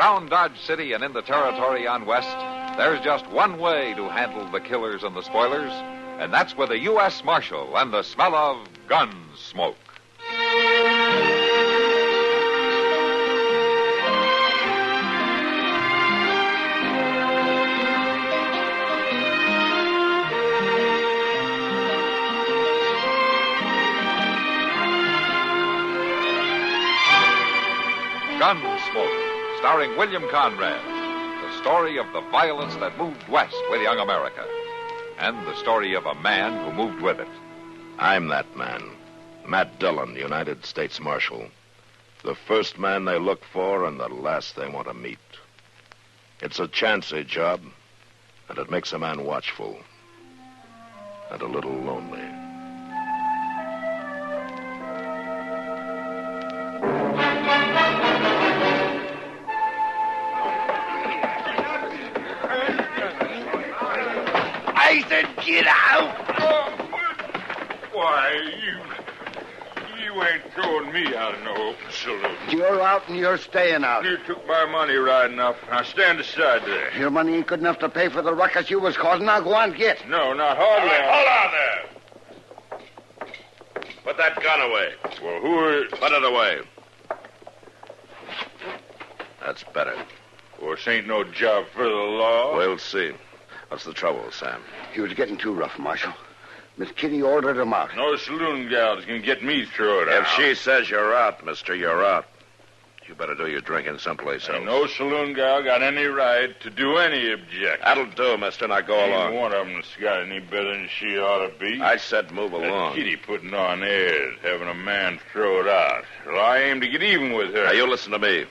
Around Dodge City and in the territory on West, there's just one way to handle the killers and the spoilers, and that's with a U.S. Marshal and the smell of Gunsmoke. Gunsmoke, starring William Conrad, the story of the violence that moved west with young America, and the story of a man who moved with it. I'm that man, Matt Dillon, United States Marshal. The first man they look for and the last they want to meet. It's a chancy job, and it makes a man watchful and a little lonely. I said get out! Why, you ain't throwing me out of no open saloon. You're out and you're staying out. You took my money right enough. Now stand aside there. Your money ain't good enough to pay for the ruckus you was causing. Now go on, get. No, not hardly. Hold on there. Put that gun away. Well, who are... Put it away. That's better. Well, this ain't no job for the law. We'll see. What's the trouble, Sam? He was getting too rough, Marshal. Miss Kitty ordered him out. No saloon gal's can get me thrown out. If she says you're out, mister, you're out. You better do your drinking someplace else. Ain't no saloon gal got any right to do any objection. That'll do, mister. Now go along. Ain't one of them's got any better than she ought to be. I said move along. Kitty putting on airs, having a man throw it out. Well, I aim to get even with her. Now, you listen to me.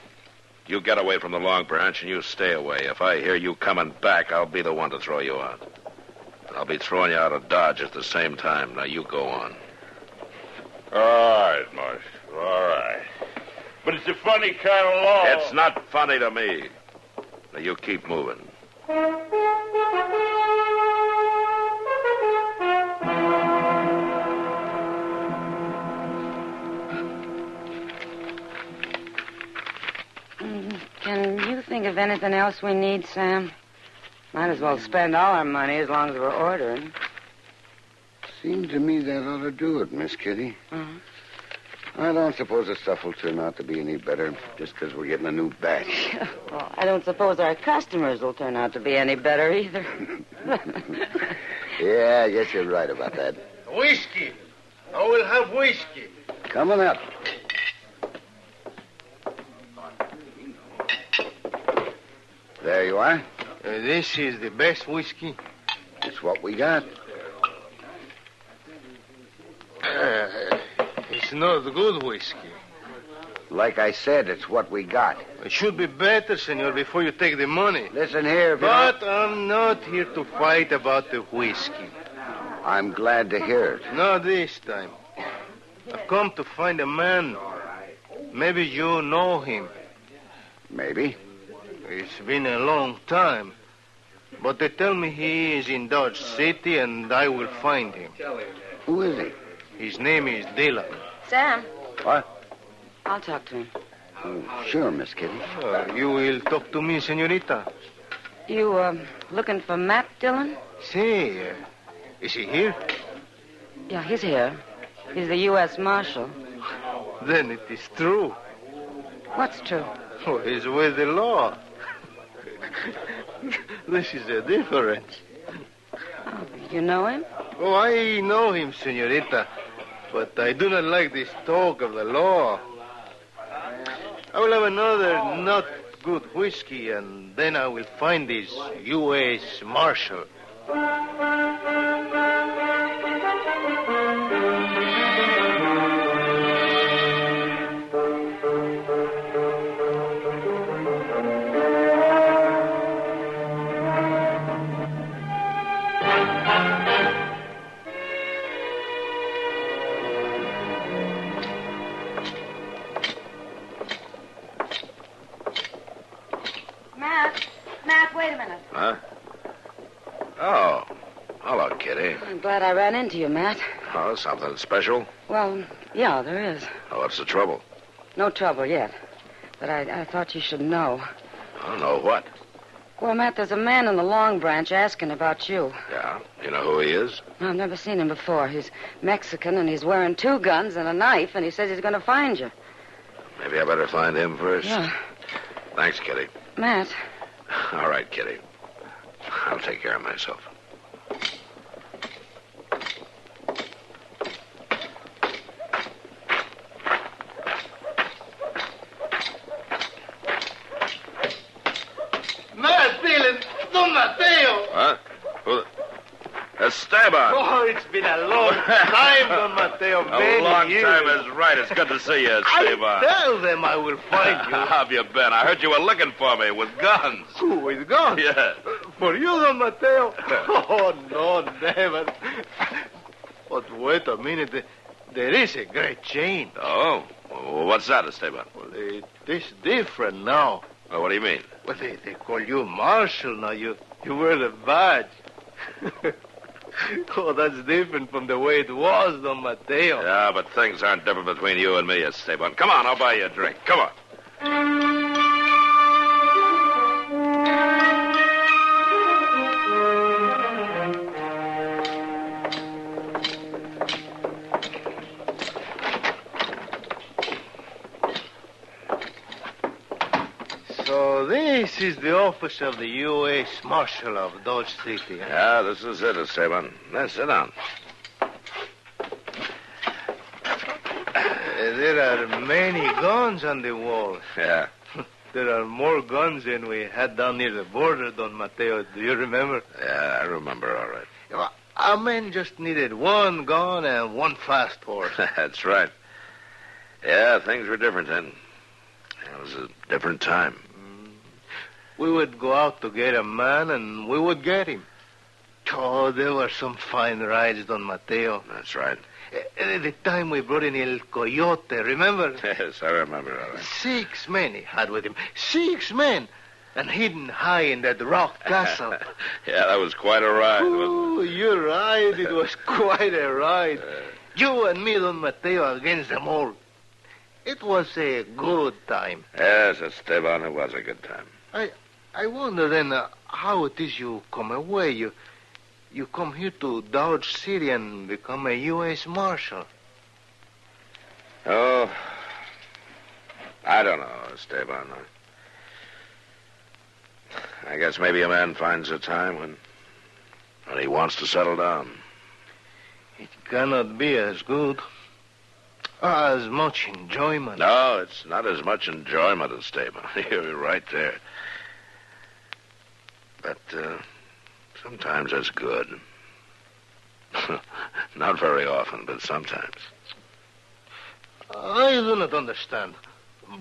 You get away from the Long Branch and you stay away. If I hear you coming back, I'll be the one to throw you out. And I'll be throwing you out of Dodge at the same time. Now, you go on. All right, Marshal. All right. But it's a funny kind of law. It's not funny to me. Now, you keep moving. Can you think of anything else we need, Sam? Might as well spend all our money as long as we're ordering. Seems to me that ought to do it, Miss Kitty. Mm-hmm. I don't suppose the stuff will turn out to be any better just because we're getting a new batch. Well, I don't suppose our customers will turn out to be any better either. Yeah, I guess you're right about that. Whiskey. I will have whiskey. Coming up. There you are. This is the best whiskey. It's what we got. It's not good whiskey. Like I said, it's what we got. It should be better, senor, before you take the money. Listen here, But I'm not here to fight about the whiskey. I'm glad to hear it. Not this time. I've come to find a man. Maybe you know him. Maybe. It's been a long time. But they tell me he is in Dodge City, and I will find him. Who is he? His name is Dillon. Sam, What? I'll talk to him. Oh, sure, Miss Kitty. You will talk to me, senorita. You, looking for Matt Dillon? Say, is he here? Yeah, he's here. He's the U.S. Marshal. Then it is true. What's true? Oh, he's with the law. This is a difference. Oh, you know him? Oh, I know him, senorita. But I do not like this talk of the law. I will have another not good whiskey, and then I will find this U.S. Marshal. Matt, wait a minute. Huh? Oh. Hello, Kitty. I'm glad I ran into you, Matt. Oh, something special? Well, yeah, there is. Oh, what's the trouble? No trouble yet. But I thought you should know. I don't know what. Well, Matt, there's a man in the Long Branch asking about you. Yeah? You know who he is? No, I've never seen him before. He's Mexican, and he's wearing 2 guns and a knife, and he says he's going to find you. Maybe I better find him first. Yeah. Thanks, Kitty. Matt. All right, Kitty. I'll take care of myself. Matt Dillon, Don Mateo. What? Who? Esteban. Oh, it's been a long time, Don Mateo. A long years. time is right. It's good to see you, Esteban. I tell them I will find you. How have you been? I heard you were looking for me with guns. Who, with guns? Yeah. For you, Don Mateo? Oh, no, never. But wait a minute. There is a great change. Oh? Well, what's that, Esteban? Well, it is different now. Well, what do you mean? Well, they call you Marshal now. You wear the badge. Oh, that's different from the way it was, Don Mateo. Yeah, but things aren't different between you and me, Esteban. Come on, I'll buy you a drink. Come on. So this is the office of the U.S. Marshal of Dodge City. Huh? Yeah, this is it, Esteban. Now, sit down. There are many guns on the wall. Yeah. There are more guns than we had down near the border, Don Mateo. Do you remember? Yeah, I remember all right. Well, our men just needed 1 gun and 1 fast horse. That's right. Yeah, things were different then. It was a different time. We would go out to get a man, and we would get him. Oh, there were some fine rides, Don Mateo. That's right. The time we brought in El Coyote, remember? Yes, I remember all right. 6 men he had with him. 6 men. And hidden high in that rock castle. Yeah, that was quite a ride, wasn't Oh, you're right. It was quite a ride. You and me, Don Mateo, against them all. It was a good time. it? Yes, Esteban, it was a good time. I wonder then how it is you come away. You come here to Dodge City and become a U.S. Marshal. Oh, I don't know, Esteban. I guess maybe a man finds a time when he wants to settle down. It cannot be as good, as much enjoyment. No, it's not as much enjoyment, Esteban. You're right there. But sometimes that's good. Not very often, but sometimes. I do not understand.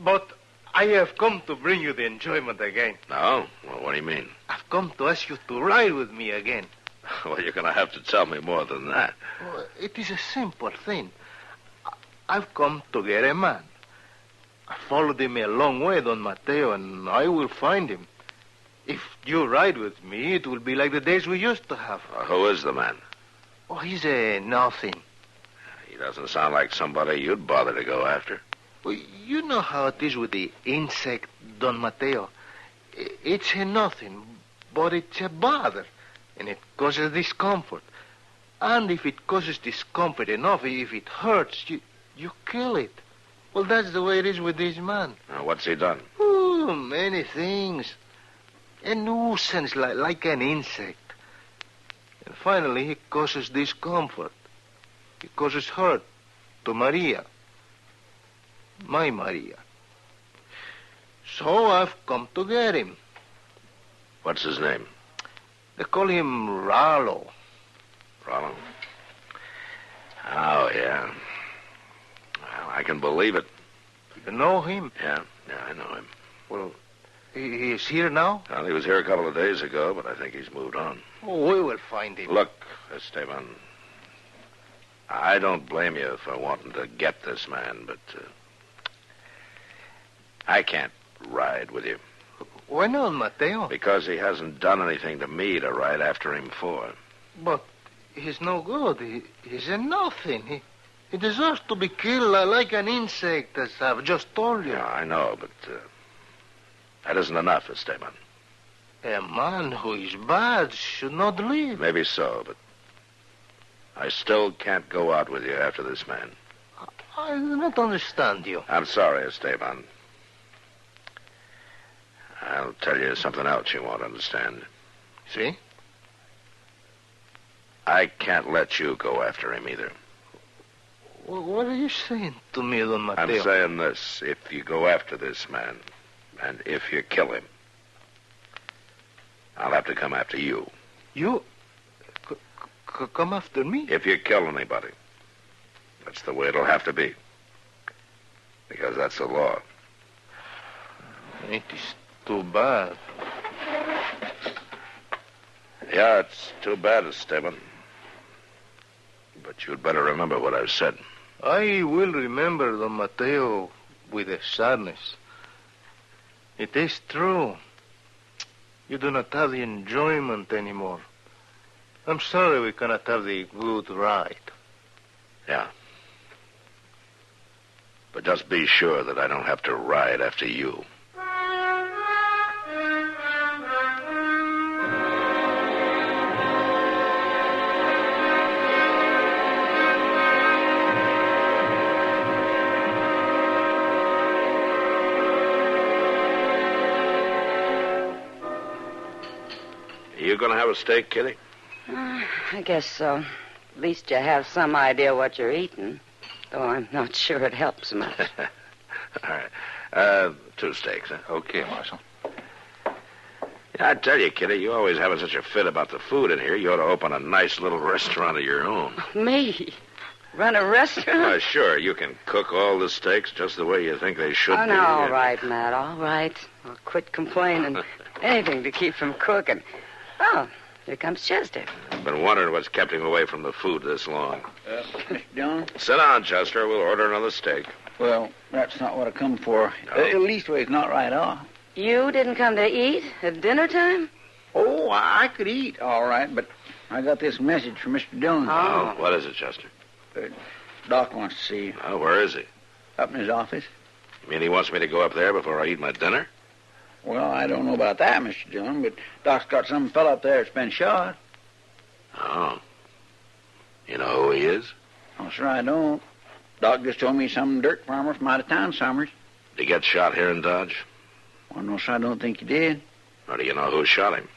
But I have come to bring you the enjoyment again. No? Well, what do you mean? I've come to ask you to ride with me again. Well, you're going to have to tell me more than that. Oh, it is a simple thing. I've come to get a man. I followed him a long way, Don Mateo, and I will find him. If you ride with me, it will be like the days we used to have. Who is the man? Oh, he's a nothing. He doesn't sound like somebody you'd bother to go after. Well, you know how it is with the insect, Don Mateo. It's a nothing, but it's a bother, and it causes discomfort. And if it causes discomfort enough, if it hurts, you kill it. Well, that's the way it is with this man. What's he done? Oh, many things. A nuisance like an insect. And finally, he causes discomfort. He causes hurt to Maria. My Maria. So I've come to get him. What's his name? They call him Rallo. Rollo. Oh, yeah. Well, I can believe it. You know him? Yeah, I know him. Well, he is here now? Well, he was here a couple of days ago, but I think he's moved on. Oh, we will find him. Look, Esteban, I don't blame you for wanting to get this man, but I can't ride with you. Why not, Mateo? Because he hasn't done anything to me to ride after him for. But he's no good. He's a nothing. He deserves to be killed like an insect, as I've just told you. Yeah, I know, but That isn't enough, Esteban. A man who is bad should not live. Maybe so, but I still can't go out with you after this man. I do not understand you. I'm sorry, Esteban. I'll tell you something else you won't understand. See? I can't let you go after him either. What are you saying to me, Don Mateo? I'm saying this. If you go after this man, and if you kill him, I'll have to come after you. You? Come after me? If you kill anybody. That's the way it'll have to be. Because that's the law. It is too bad. Yeah, it's too bad, Esteban. But you'd better remember what I've said. I will remember, Don Mateo, with a sadness. It is true. You do not have the enjoyment anymore. I'm sorry we cannot have the good ride. Yeah. But just be sure that I don't have to ride after you. You gonna have a steak, Kitty? I guess so. At least you have some idea what you're eating. Though I'm not sure it helps much. All right. 2 steaks, huh? Okay, Marshal. Yeah, I tell you, Kitty, you always having such a fit about the food in here. You ought to open a nice little restaurant of your own. Me? Run a restaurant? Well, sure, you can cook all the steaks just the way you think they should Oh, be. no, all right, Matt, all right. I'll quit complaining. Anything to keep from cooking. Oh, here comes Chester. I've been wondering what's kept him away from the food this long. Mr. Dillon? Sit down, Chester. We'll order another steak. Well, that's not what I come for. No. At least it's not right off. You didn't come to eat at dinner time? Oh, I could eat, all right, but I got this message from Mr. Dillon. Oh. What is it, Chester? Doc wants to see you. Oh, where is he? Up in his office. You mean he wants me to go up there before I eat my dinner? Well, I don't know about that, Mr. Dillon, but Doc's got some fella up there that's been shot. Oh. You know who he is? Oh, sir, I don't. Doc just told me some dirt farmer from out of town, Summers. Did he get shot here in Dodge? Well, no, sir, I don't think he did. Or do you know who shot him?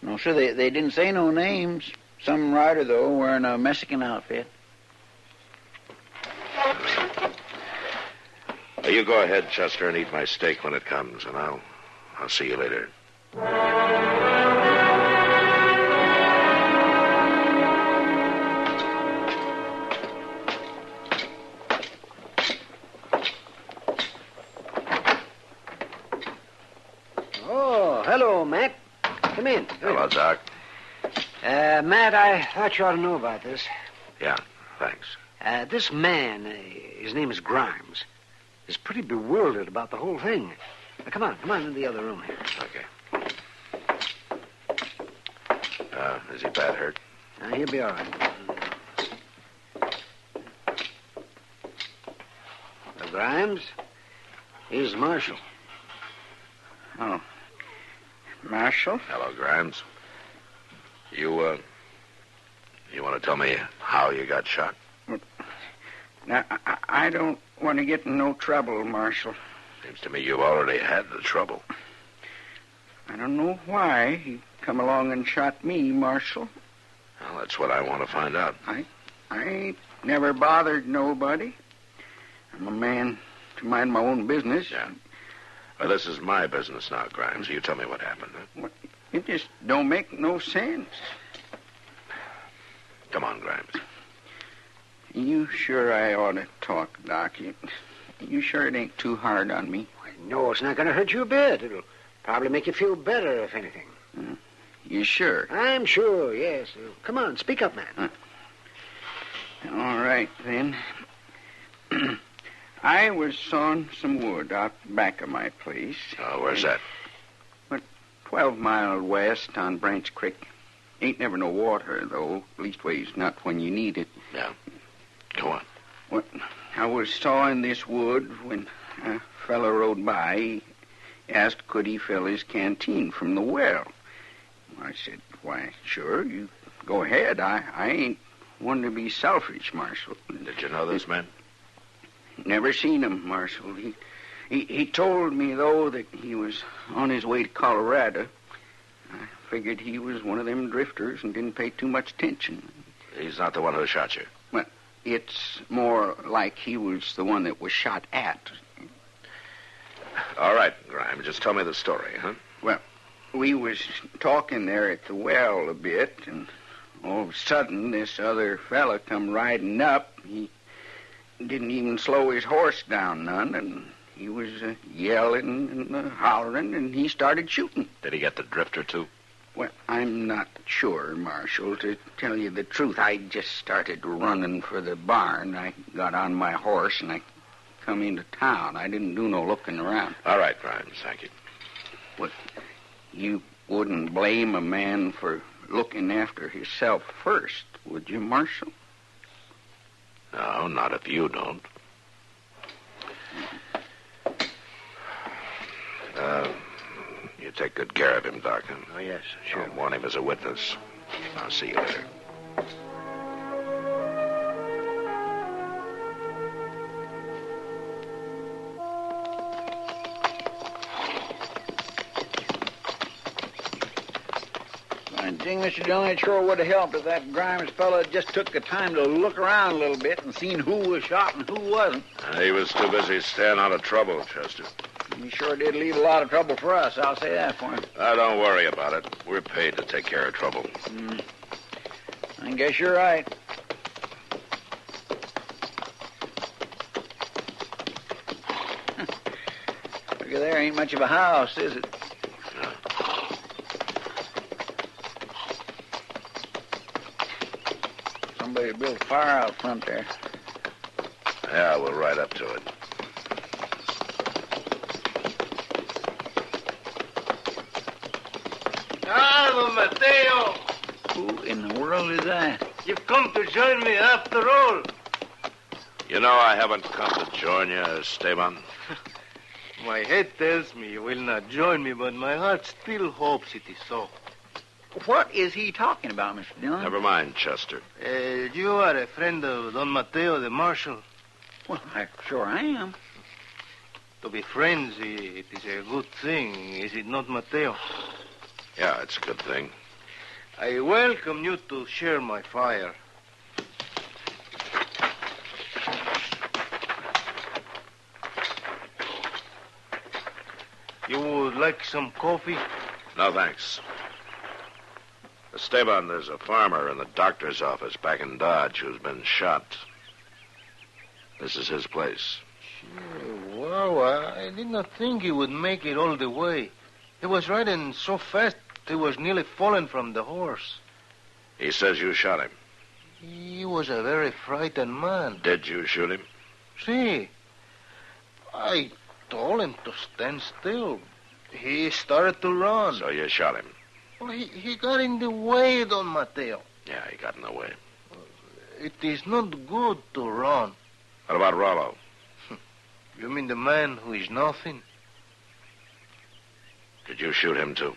No, sir, they didn't say no names. Some rider, though, wearing a Mexican outfit. Well, you go ahead, Chester, and eat my steak when it comes, and I'll see you later. Oh, hello, Matt. Come in. Hello, Doc. Matt, I thought you ought to know about this. Yeah, thanks. This man, his name is Grimes, is pretty bewildered about the whole thing. Come on into the other room here. Okay. Is he bad hurt? He'll be all right. Grimes, he's Marshal. Oh. Marshal? Hello, Grimes. You want to tell me how you got shot? Now, I don't want to get in no trouble, Marshal. Seems to me you've already had the trouble. I don't know why he come along and shot me, Marshal. Well, that's what I want to find out. I ain't never bothered nobody. I'm a man to mind my own business. Yeah. Well, this is my business now, Grimes. You tell me what happened. Huh? It just don't make no sense. Come on, Grimes. You sure I ought to talk, Doc? You sure it ain't too hard on me? No, it's not going to hurt you a bit. It'll probably make you feel better, if anything. You sure? I'm sure, yes. Come on, speak up, man. All right, then. I was sawing some wood out back of my place. Oh, where's that? 12 miles west on Branch Creek. Ain't never no water, though. Leastways, not when you need it. Yeah. Go on. Well, I was sawing this wood when a fellow rode by. asked could he fill his canteen from the well. I said, why, sure, you go ahead. I ain't one to be selfish, Marshal. Did you know this man? Never seen him, Marshal. He told me, though, that he was on his way to Colorado. I figured he was one of them drifters and didn't pay too much attention. He's not the one who shot you. Well, it's more like he was the one that was shot at. All right, Grimes, just tell me the story, huh? Well, we was talking there at the well a bit, and all of a sudden this other fella come riding up. He didn't even slow his horse down none, and he was yelling and hollering, and he started shooting. Did he get the drifter, too? Well, I'm not sure, Marshal. To tell you the truth, I just started running for the barn. I got on my horse, and I come into town. I didn't do no looking around. All right, Grimes, thank you. What, you wouldn't blame a man for looking after himself first, would you, Marshal? No, not if you don't. You take good care of him, Doc. Oh, yes, sure. I'll want him as a witness. I'll see you later. I think, Mr. Dillon, it sure would have helped if that Grimes fella just took the time to look around a little bit and seen who was shot and who wasn't. He was too busy staying out of trouble, Chester. He sure did leave a lot of trouble for us, I'll say that for him. Don't worry about it. We're paid to take care of trouble. I guess you're right. Look at there, ain't much of a house, is it? Somebody built a fire out front there. Yeah, we'll ride up to it. Don Mateo! Who in the world is that? You've come to join me after all. You know I haven't come to join you, Esteban. My head tells me you will not join me, but my heart still hopes it is so. What is he talking about, Mr. Dillon? Never mind, Chester. You are a friend of Don Mateo, the marshal. Well, sure I am. To be friends, it is a good thing, is it not, Mateo? Yeah, it's a good thing. I welcome you to share my fire. You would like some coffee? No, thanks. Esteban, there's a farmer in the doctor's office back in Dodge who's been shot. This is his place. Well, I did not think he would make it all the way. He was riding so fast, he was nearly falling from the horse. He says you shot him. He was a very frightened man. Did you shoot him? See, I told him to stand still. He started to run. So you shot him? Well, he got in the way, Don Mateo. Yeah, he got in the way. It is not good to run. What about Rollo? You mean the man who is nothing? Did you shoot him, too?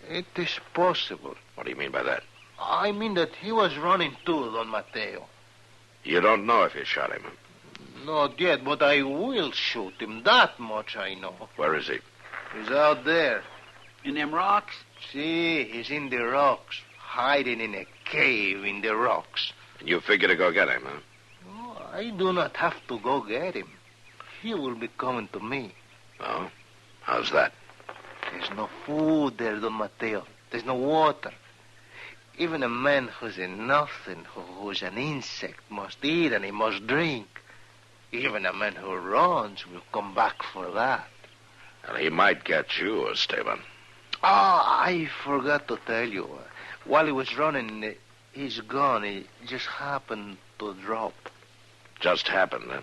It is possible. What do you mean by that? I mean that he was running too, Don Mateo. You don't know if you shot him? Not yet, but I will shoot him. That much I know. Where is he? He's out there. In them rocks? See, he's in the rocks, hiding in a cave in the rocks. And you figure to go get him, huh? Oh, I do not have to go get him. He will be coming to me. Oh? How's that? There's no food there, Don Mateo. There's no water. Even a man who's a nothing, who's an insect, must eat and he must drink. Even a man who runs will come back for that. Well, he might get you, Esteban. I forgot to tell you. While he was running, his gun, it just happened to drop. Just happened, huh?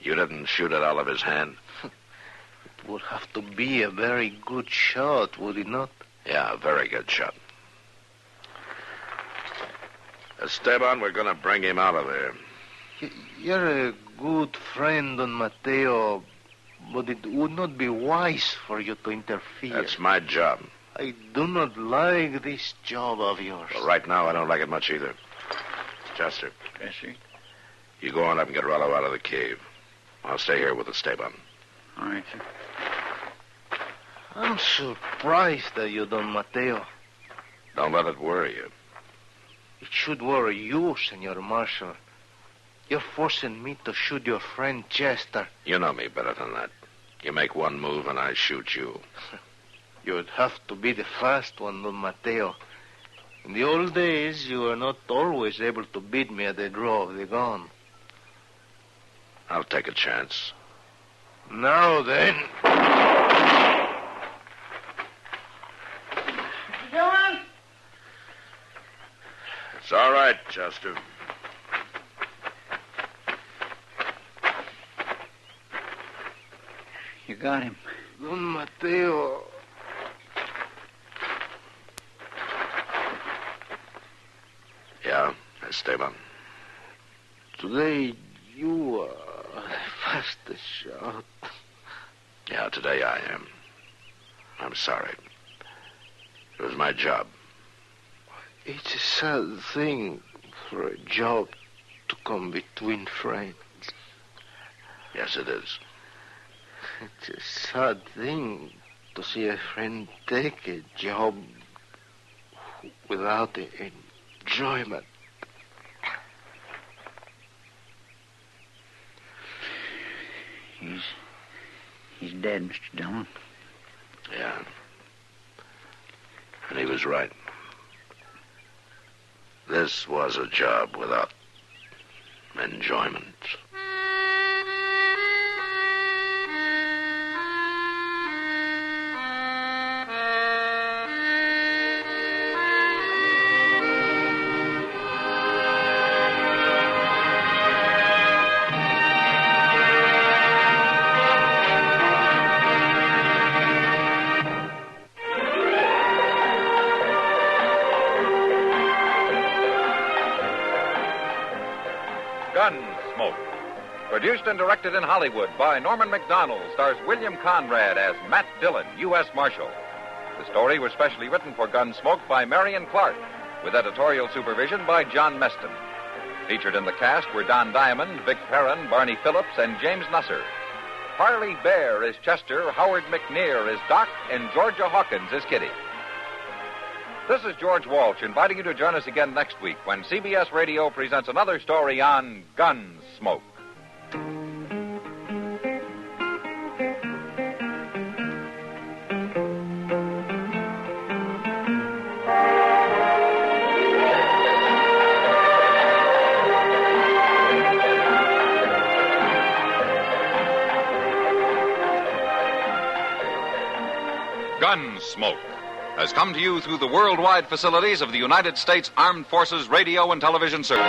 You didn't shoot it out of his hand? It would have to be a very good shot, would it not? Yeah, a very good shot. Esteban, we're going to bring him out of there. You're a good friend, Don Mateo, But it would not be wise for you to interfere. That's my job. I do not like this job of yours. Well, right now, I don't like it much either. Chester. Yes, sir. You go on up and get Rollo out of the cave. I'll stay here with the stable. All right, sir. I'm surprised that you don't, Mateo. Don't let it worry you. It should worry you, Senor Marshal. You're forcing me to shoot your friend Chester. You know me better than that. You make one move and I shoot you. You would have to be the fast one, Don Mateo. In the old days, you were not always able to beat me at the draw of the gun. I'll take a chance. Now then. Dillon? It's all right, Chester. You got him. Don Mateo. Yeah, Esteban. Today, you are the fastest shot. Yeah, today I am. I'm sorry. It was my job. It's a sad thing for a job to come between friends. Yes, it is. It's a sad thing to see a friend take a job without the enjoyment. He's dead, Mr. Dillon. Yeah. And he was right. This was a job without enjoyment. Gunsmoke. Produced and directed in Hollywood by Norman Macdonald, stars William Conrad as Matt Dillon, U.S. Marshal. The story was specially written for Gunsmoke by Marion Clark, with editorial supervision by John Meston. Featured in the cast were Don Diamond, Vic Perrin, Barney Phillips, and James Nusser. Harley Bear is Chester, Howard McNear is Doc, and Georgia Hawkins is Kitty. This is George Walsh inviting you to join us again next week when CBS Radio presents another story on Gunsmoke. Gunsmoke has come to you through the worldwide facilities of the United States Armed Forces Radio and Television Service.